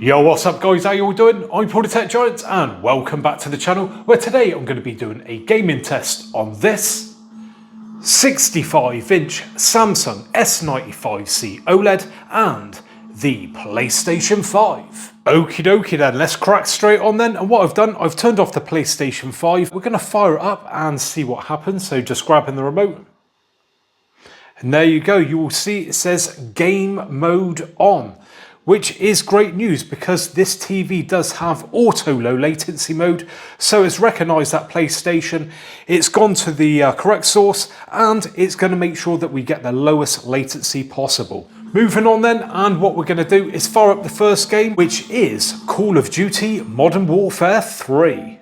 Yo, what's up guys, how you all doing? I'm Paul the Tech Giant and welcome back to the channel where today I'm going to be doing a gaming test on this 65-inch Samsung S95C OLED and the PlayStation 5. Okie dokie then, let's crack straight on then. And what I've done, I've turned off the PlayStation 5. We're going to fire it up and see what happens. So just grabbing the remote. And there you go, you will see it says game mode on, which is great news because this TV does have auto low latency mode. So it's recognized that PlayStation, it's gone to the correct source and it's going to make sure that we get the lowest latency possible. Moving on then, and what we're going to do is fire up the first game, which is Call of Duty Modern Warfare 3.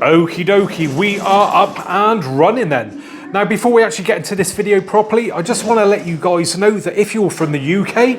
Okie dokie, we are up and running then. Now, before we actually get into this video properly, I just want to let you guys know that if you're from the UK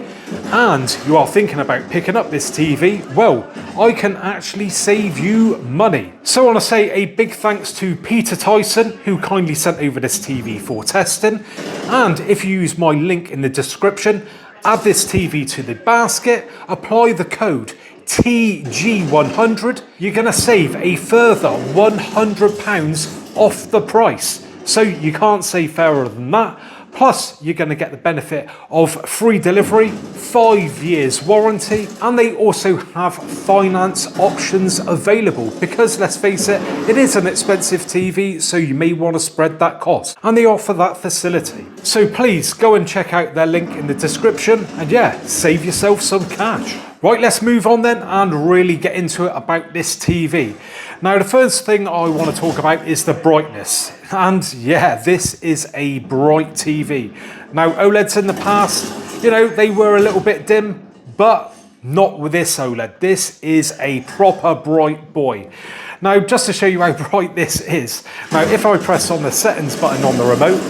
and you are thinking about picking up this TV, well, I can actually save you money. So I want to say a big thanks to Peter Tyson, who kindly sent over this TV for testing. And if you use my link in the description, add this TV to the basket, apply the code TG100, you're going to save a further £100 off the price. So you can't say fairer than that. Plus, you're going to get the benefit of free delivery, 5 years warranty, and they also have finance options available because, let's face it, it is an expensive TV, so you may want to spread that cost. And they offer that facility. So please go and check out their link in the description and yeah, save yourself some cash. Right, let's move on then and really get into it about this TV. Now, the first thing I want to talk about is the brightness. And yeah, this is a bright TV. Now, OLEDs in the past, you know, they were a little bit dim, but not with this OLED. This is a proper bright boy. Now, just to show you how bright this is. Now, if I press on the settings button on the remote,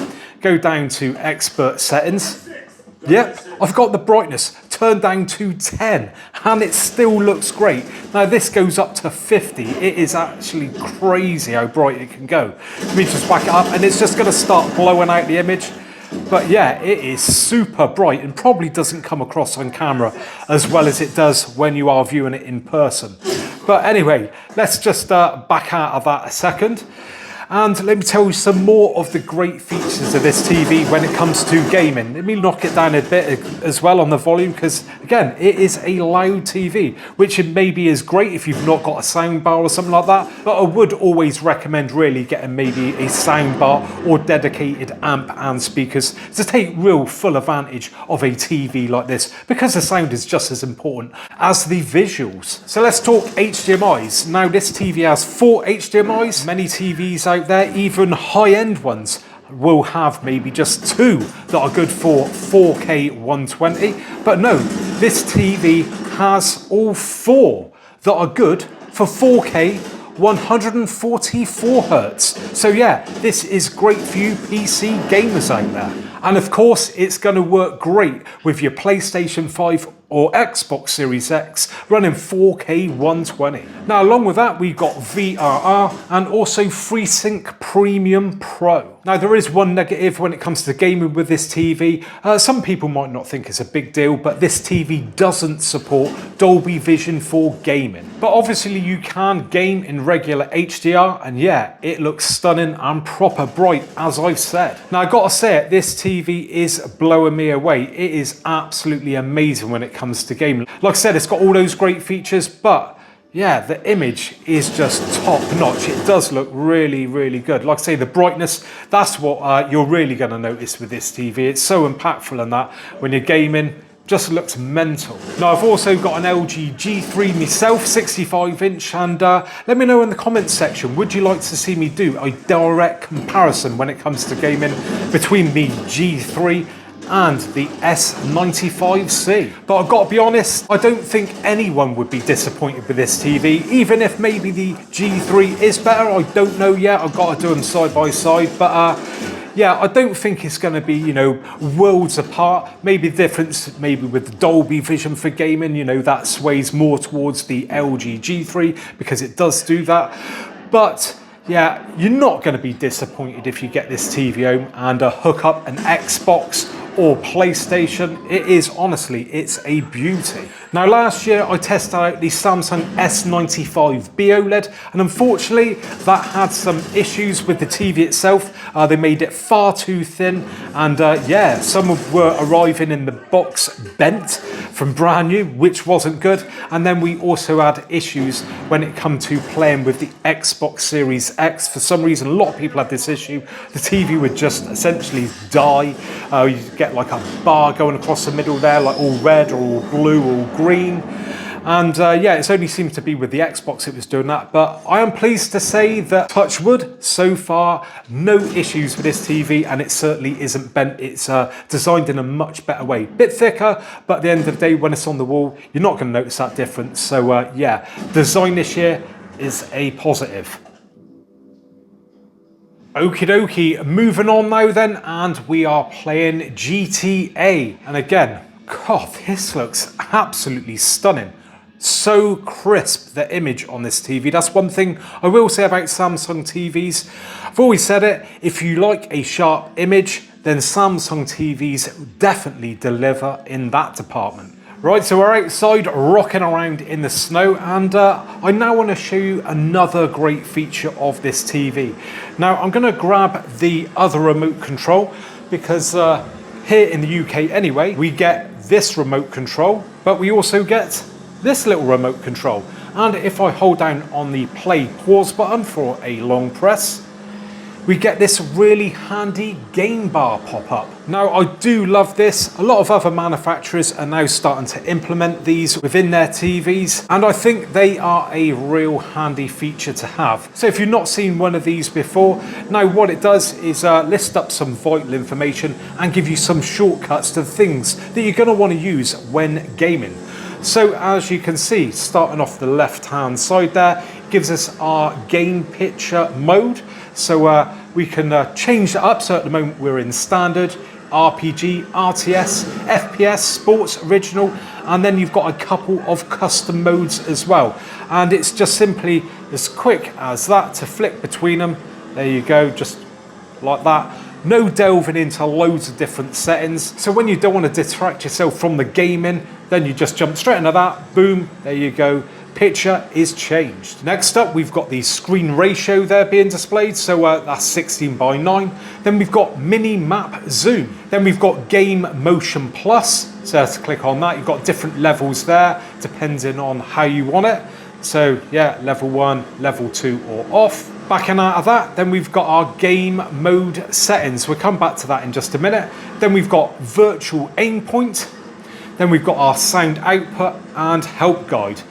go down to expert settings. Yep, I've got the brightness turned down to 10 and it still looks great. Now this goes up to 50. It is actually crazy how bright it can go. Let me just back it up and it's just going to start blowing out the image. But yeah, it is super bright and probably doesn't come across on camera as well as it does when you are viewing it in person. But anyway, let's just back out of that a second. And let me tell you some more of the great features of this TV when it comes to gaming. Let me knock it down a bit as well on the volume because, again, it is a loud TV, which maybe is great if you've not got a sound bar or something like that. But I would always recommend really getting maybe a sound bar or dedicated amp and speakers to take real full advantage of a TV like this because the sound is just as important as the visuals. So let's talk HDMIs. Now, this TV has 4 HDMIs. Many TVs out there, even high-end ones, will have maybe just 2 that are good for 4K 120. But no, this TV has all 4 that are good for 4K 144 Hertz. So yeah, this is great for you PC gamers out there. And of course, it's going to work great with your PlayStation 5 or Xbox Series X running 4K 120. Now, along with that, we've got VRR and also FreeSync Premium Pro. Now, there is one negative when it comes to gaming with this TV. Some people might not think it's a big deal, but this TV doesn't support Dolby Vision for gaming. But obviously, you can game in regular HDR, and yeah, it looks stunning and proper bright, as I've said. Now, I've got to say it, this TV is blowing me away. It is absolutely amazing when it comes to gaming. Like I said, it's got all those great features, but yeah, the image is just top notch. It does look really, really good. Like I say, the brightness, that's what you're really going to notice with this TV. It's so impactful in that when you're gaming, just looks mental. Now, I've also got an LG G3 myself, 65-inch, and let me know in the comments section, would you like to see me do a direct comparison when it comes to gaming between the G3 and the S95C. But I've got to be honest, I don't think anyone would be disappointed with this TV, even if maybe the G3 is better. I don't know yet. I've got to do them side by side, but yeah, I don't think it's going to be, you know, worlds apart. Maybe the difference, maybe with the Dolby Vision for gaming, you know, that sways more towards the LG G3 because it does do that. But yeah, you're not going to be disappointed if you get this TV home and hook up an Xbox or PlayStation. It is honestly, it's a beauty. Now last year I tested out the Samsung S95C OLED, and unfortunately that had some issues with the TV itself. They made it far too thin, and yeah, some were arriving in the box bent from brand new, which wasn't good. And then we also had issues when it come to playing with the Xbox Series X. For some reason, a lot of people had this issue. The TV would just essentially die. You get like a bar going across the middle there, like all red or all blue or green. And yeah, it's only seemed to be with the Xbox it was doing that. But I am pleased to say that, touch wood, so far, no issues with this TV, and it certainly isn't bent. It's designed in a much better way. Bit thicker, but at the end of the day, when it's on the wall, you're not going to notice that difference. So yeah, design this year is a positive. Okie dokie, moving on now then, and we are playing GTA. And again, God, this looks absolutely stunning. So crisp, the image on this TV. That's one thing I will say about Samsung TVs. I've always said it, if you like a sharp image, then Samsung TVs definitely deliver in that department. Right, so we're outside rocking around in the snow, and I now want to show you another great feature of this TV. Now I'm going to grab the other remote control, because here in the UK anyway, we get this remote control, but we also get this little remote control. And if I hold down on the play pause button for a long press, we get this really handy game bar pop up. Now I do love this. A lot of other manufacturers are now starting to implement these within their TVs, and I think they are a real handy feature to have. So if you've not seen one of these before, now what it does is list up some vital information and give you some shortcuts to things that you're going to want to use when gaming. So as you can see, starting off the left hand side there, gives us our game picture mode. So we can change that up. So at the moment we're in standard, RPG, RTS, FPS, sports, original, and then you've got a couple of custom modes as well. And it's just simply as quick as that to flick between them. There you go, just like that. No delving into loads of different settings. So when you don't want to distract yourself from the gaming, then you just jump straight into that, boom, there you go. Picture is changed. Next up, we've got the screen ratio there being displayed. So that's 16:9. Then we've got mini map zoom. Then we've got game motion plus. So to click on that, you've got different levels there, depending on how you want it. So yeah, level 1, level 2 or off. Backing out of that, then we've got our game mode settings. We'll come back to that in just a minute. Then we've got virtual aim point. Then we've got our sound output and help guide.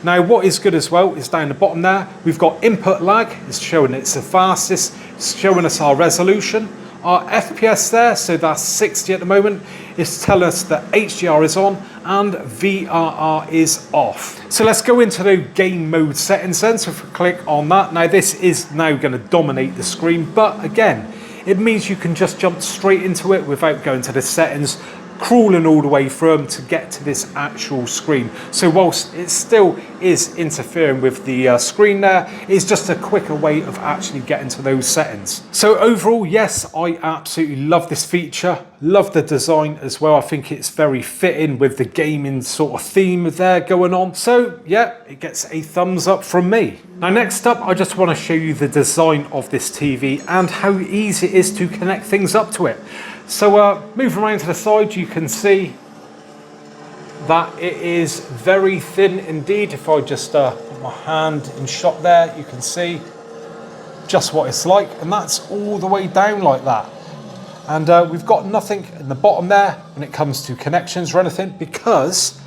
Now what is good as well is down the bottom there, we've got input lag, it's showing it's the fastest, it's showing us our resolution. Our FPS there, so that's 60 at the moment, is telling us that HDR is on and VRR is off. So let's go into the game mode settings then. So if we click on that, now this is now going to dominate the screen, but again, it means you can just jump straight into it without going to the settings, crawling all the way through them to get to this actual screen. So whilst it still is interfering with the screen there, it's just a quicker way of actually getting to those settings. So overall, yes, I absolutely love this feature. Love the design as well. I think it's very fitting with the gaming sort of theme there going on. So yeah, it gets a thumbs up from me. Now next up, I just want to show you the design of this TV and how easy it is to connect things up to it. So moving around to the side, you can see that it is very thin indeed. If I just put my hand in shot there, you can see just what it's like, and that's all the way down like that. And we've got nothing in the bottom there when it comes to connections or anything, because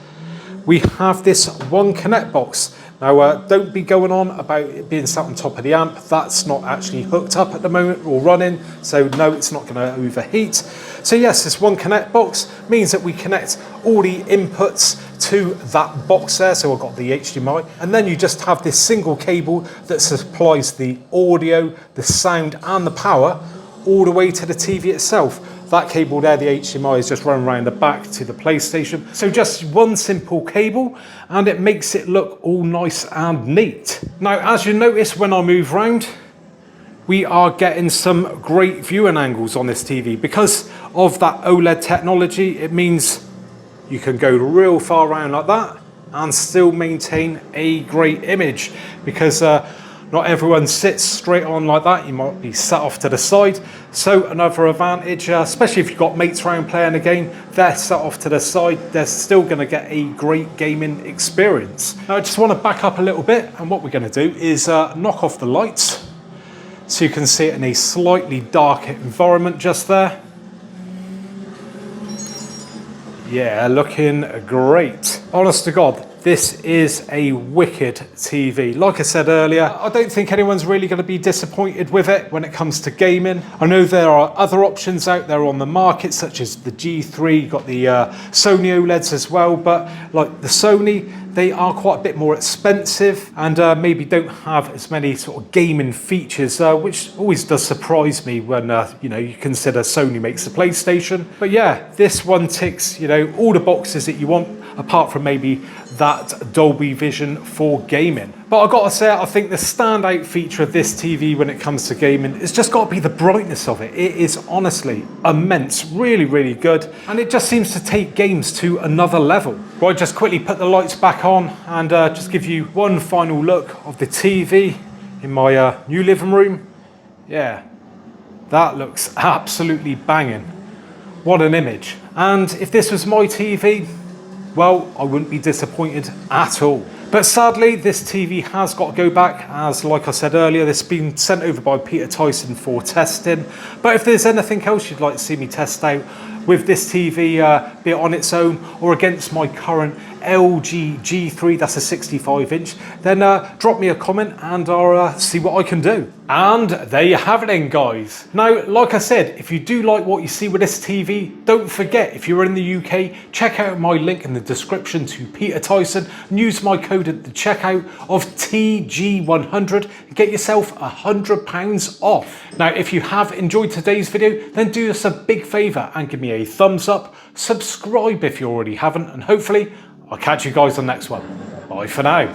we have this one connect box. Now don't be going on about it being sat on top of the amp. That's not actually hooked up at the moment or running, so no, it's not going to overheat. So yes, this one connect box means that we connect all the inputs to that box there. So I've got the HDMI, and then you just have this single cable that supplies the audio, the sound and the power all the way to the TV itself. That cable there, the HDMI, is just running around the back to the PlayStation. So just one simple cable, and it makes it look all nice and neat. Now, as you notice when I move around, we are getting some great viewing angles on this TV. Because of that OLED technology, it means you can go real far around like that and still maintain a great image, because not everyone sits straight on like that. You might be sat off to the side. So another advantage, especially if you've got mates around playing a game, they're sat off to the side, they're still going to get a great gaming experience. Now I just want to back up a little bit, and what we're going to do is knock off the lights so you can see it in a slightly dark environment just there. Yeah, looking great. Honest to God, this is a wicked TV. Like I said earlier, I don't think anyone's really going to be disappointed with it when it comes to gaming. I know there are other options out there on the market, such as the G3, got the Sony OLEDs as well, but like the Sony, they are quite a bit more expensive and maybe don't have as many sort of gaming features, which always does surprise me when you consider Sony makes the PlayStation. But yeah, this one ticks all the boxes that you want, apart from maybe that Dolby Vision for gaming. But I've got to say, I think the standout feature of this TV when it comes to gaming is just got to be the brightness of it. It is honestly immense, really, really good. And it just seems to take games to another level. Right, just quickly put the lights back on and just give you one final look of the TV in my new living room. Yeah, that looks absolutely banging. What an image. And if this was my TV, well, I wouldn't be disappointed at all. But sadly, this TV has got to go back, as like I said earlier, this has been sent over by Peter Tyson for testing. But if there's anything else you'd like to see me test out with this TV, be it on its own or against my current LG G3, that's a 65-inch, then drop me a comment and I'll see what I can do. And there you have it then, guys. Now, like I said, if you do like what you see with this TV, don't forget, if you're in the UK, check out my link in the description to Peter Tyson and use my code at the checkout of TG100 and get yourself £100 off. Now, if you have enjoyed today's video, then do us a big favour and give me a thumbs up, subscribe if you already haven't, and hopefully I'll catch you guys on the next one. Bye for now.